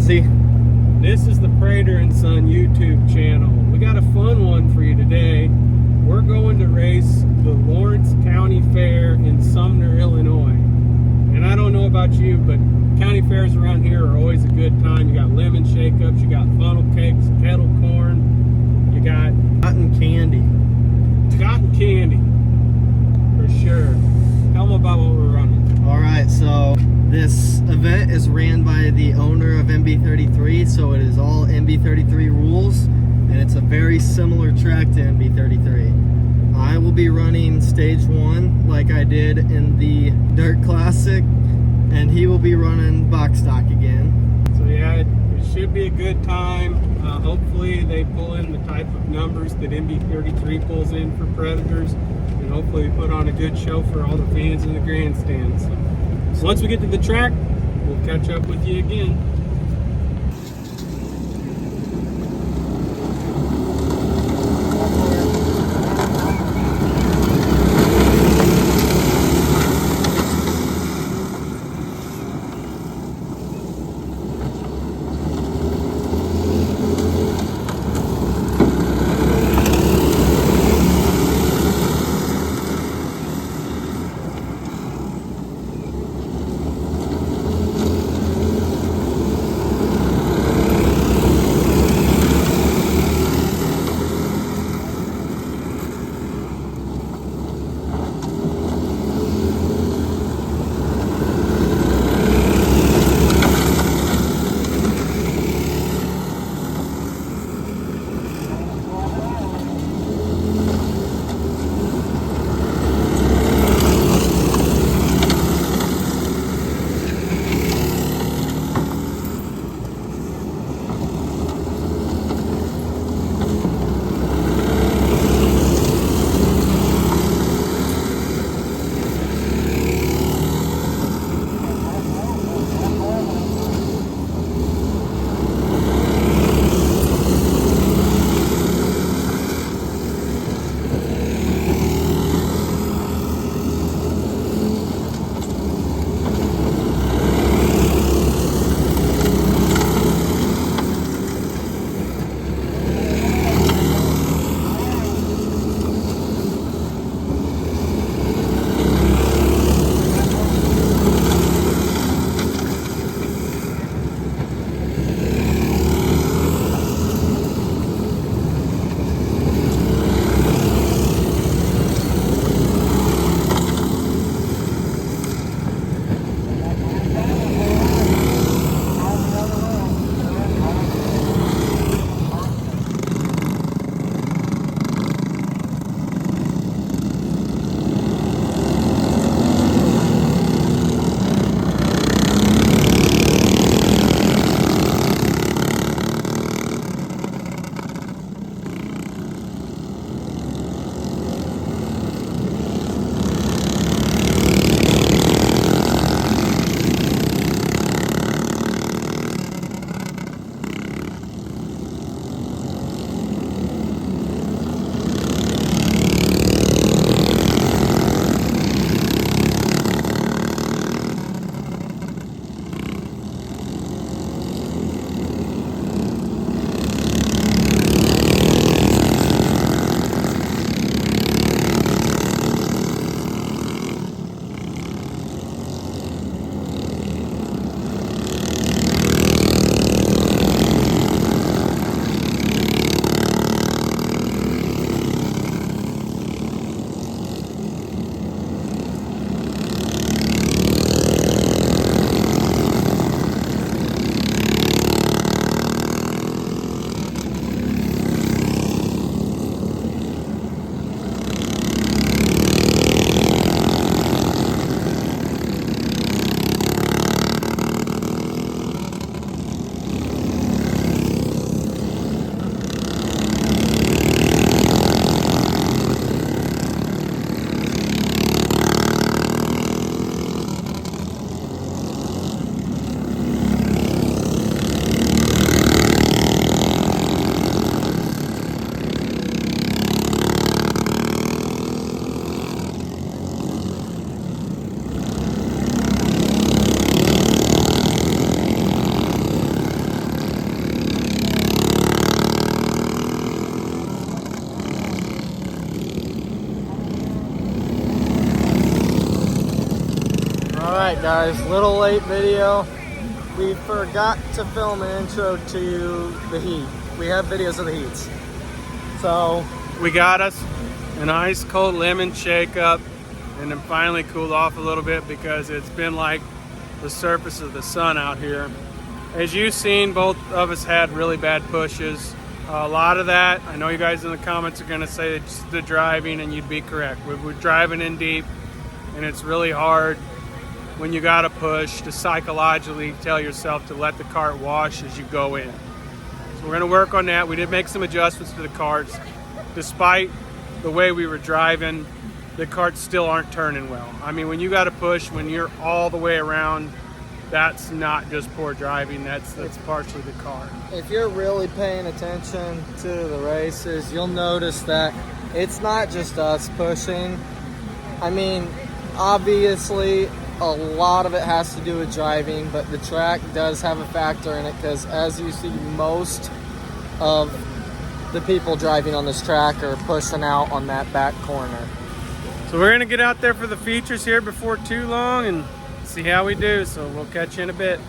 Ozzy. This is the Prater and Son YouTube channel. We got a fun one for you today. We're going to race the Lawrence County Fair in Sumner, Illinois. And I don't know about you, but county fairs around here are always a good time. You got lemon shake-ups, you got funnel cakes, kettle corn, you got Cotton candy. cotton candy, for sure. Tell them about what we're running. Alright, so this event is ran by the owner of MB33, so it is all MB33 rules, and it's a very similar track to MB33. I will be running stage 1 like I did in the Dirt Classic, and he will be running box stock again. So yeah, it should be a good time. Hopefully they pull in the type of numbers that MB33 pulls in for Predators, and hopefully put on a good show for all the fans in the grandstands. So once we get to the track, we'll catch up with you again. Alright guys, little late video. We forgot to film an intro to the heat. We have videos of the heats. So we got us an ice cold lemon shake up, and then finally cooled off a little bit because it's been like the surface of the sun out here. As you've seen, both of us had really bad pushes. A lot of that, I know you guys in the comments are going to say it's the driving, and you'd be correct. We're driving in deep, and it's really hard when you got to push to psychologically tell yourself to let the cart wash as you go in. So we're going to work on that. We did make some adjustments to the carts. Despite the way we were driving, the carts still aren't turning well. I mean, when you got to push, when you're all the way around, that's not just poor driving, that's partially the car. if you're really paying attention to the races, you'll notice that it's not just us pushing. I mean, obviously, a lot of it has to do with driving, but the track does have a factor in it because, as you see, most of the people driving on this track are pushing out on that back corner. So we're gonna get out there for the features here before too long and see how we do. So we'll catch you in a bit.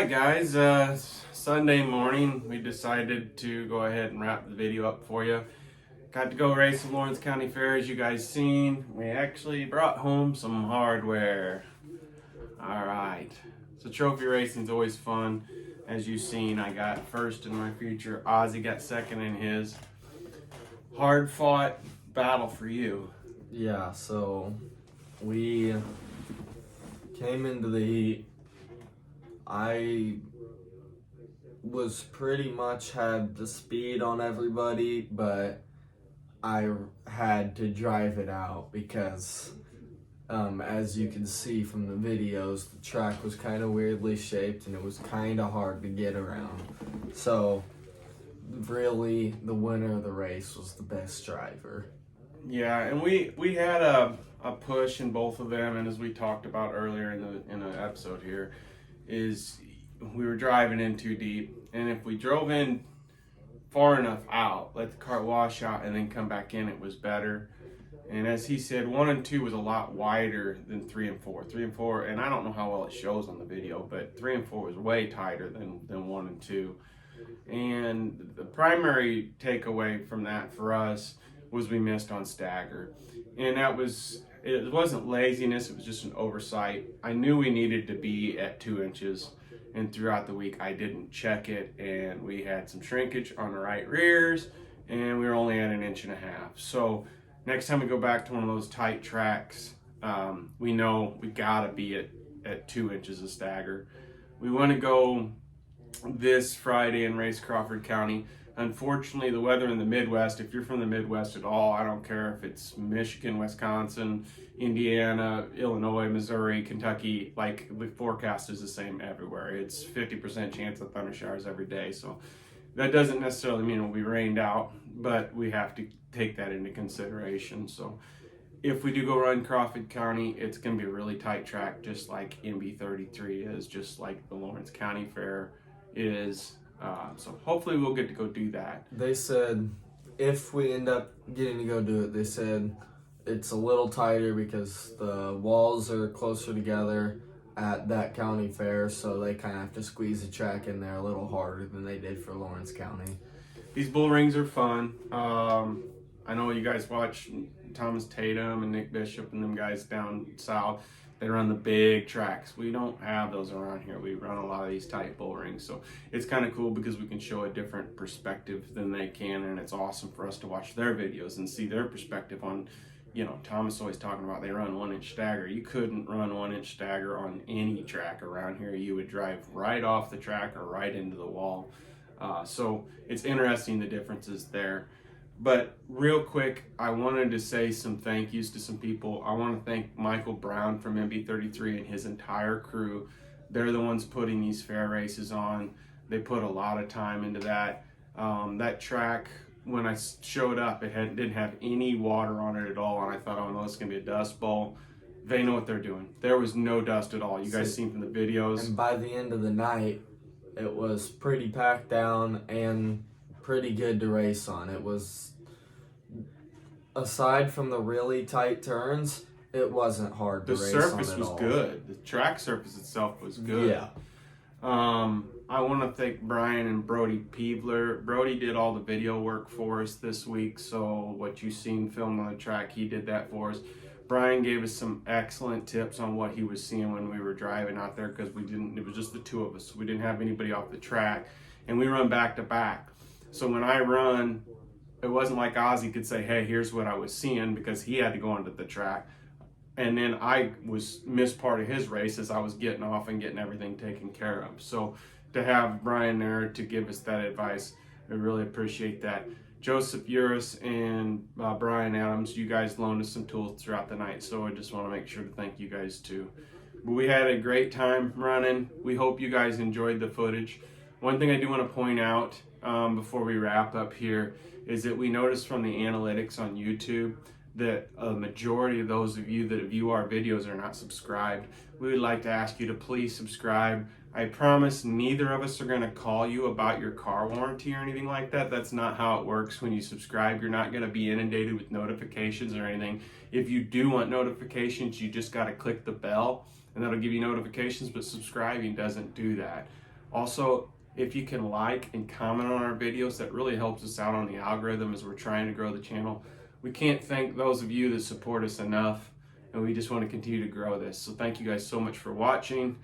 right, guys, Sunday morning, we decided to go ahead and wrap the video up for you. Got to go race the Lawrence County Fair, as you guys seen. We actually brought home some hardware. All right, so trophy racing is always fun. As you've seen, I got first in my feature. Ozzy got second in his. Hard fought battle for you. Yeah, so we came into the heat. I was pretty much had the speed on everybody, but I had to drive it out because as you can see from the videos, the track was kind of weirdly shaped and it was kind of hard to get around. So really the winner of the race was the best driver. Yeah, and we had a push in both of them, and as we talked about earlier in the episode here, is we were driving in too deep, and if we drove in far enough out, let the cart wash out, and then come back in, it was better. And as he said, 1 and 2 was a lot wider than 3 and 4. 3 and 4, and I don't know how well it shows on the video, but 3 and 4 was way tighter than 1 and 2. And the primary takeaway from that for us was we missed on stagger. And it wasn't laziness, it was just an oversight. I knew we needed to be at 2 inches, and throughout the week I didn't check it, and we had some shrinkage on the right rears, and we were only at 1.5 inches. So next time we go back to one of those tight tracks, we know we gotta be at 2 inches of stagger. We want to go this Friday and race Crawford County. Unfortunately, the weather in the Midwest, if you're from the Midwest at all, I don't care if it's Michigan, Wisconsin, Indiana, Illinois, Missouri, Kentucky, like the forecast is the same everywhere. It's 50% chance of thunder showers every day. So that doesn't necessarily mean it'll be rained out, but we have to take that into consideration. So if we do go run Crawford County, it's going to be a really tight track, just like MB33 is, just like the Lawrence County Fair is. So hopefully we'll get to go do that. They said if we end up getting to go do it, they said it's a little tighter because the walls are closer together at that county fair, so they kind of have to squeeze the track in there a little harder than they did for Lawrence County. These bull rings are fun. I know you guys watch Thomas Tatum and Nick Bishop and them guys down south. They run the big tracks. We don't have those around here. We run a lot of these tight bull rings. So it's kind of cool because we can show a different perspective than they can, and it's awesome for us to watch their videos and see their perspective on, you know, Thomas always talking about they run 1 inch stagger. You couldn't run 1 inch stagger on any track around here. You would drive right off the track or right into the wall. So it's interesting the differences there. But real quick, I wanted to say some thank yous to some people. I want to thank Michael Brown from MB33 and his entire crew. They're the ones putting these fair races on. They put a lot of time into that. That track, when I showed up, didn't have any water on it at all, and I thought, oh no, it's going to be a dust bowl. They know what they're doing. There was no dust at all. You guys seen from the videos. And by the end of the night, it was pretty packed down and pretty good to race on. It was, aside from the really tight turns, it wasn't hard to race on at all. The surface was good. The track surface itself was good. Yeah. I want to thank Brian and Brody Peebler. Brody did all the video work for us this week, so what you've seen filmed on the track, he did that for us. Brian gave us some excellent tips on what he was seeing when we were driving out there, because it was just the two of us. We didn't have anybody off the track, and we run back to back. So when I run, it wasn't like Ozzy could say, hey, here's what I was seeing, because he had to go onto the track. And then I missed part of his race as I was getting off and getting everything taken care of. So to have Brian there to give us that advice, I really appreciate that. Joseph Burris and Brian Adams, you guys loaned us some tools throughout the night, so I just want to make sure to thank you guys too. But we had a great time running. We hope you guys enjoyed the footage. One thing I do want to point out before we wrap up here is that we noticed from the analytics on YouTube that a majority of those of you that view our videos are not subscribed. We would like to ask you to please subscribe. I promise neither of us are going to call you about your car warranty or anything like that. That's not how it works. When you subscribe, you're not going to be inundated with notifications or anything. If you do want notifications, you just got to click the bell and that'll give you notifications, but subscribing doesn't do that. Also, if you can like and comment on our videos, that really helps us out on the algorithm as we're trying to grow the channel. We can't thank those of you that support us enough, and we just want to continue to grow this. So thank you guys so much for watching.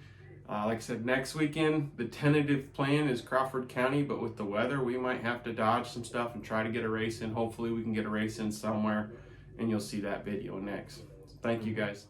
Like I said, next weekend, the tentative plan is Crawford County, but with the weather, we might have to dodge some stuff and try to get a race in. Hopefully we can get a race in somewhere, and you'll see that video next. So thank you guys.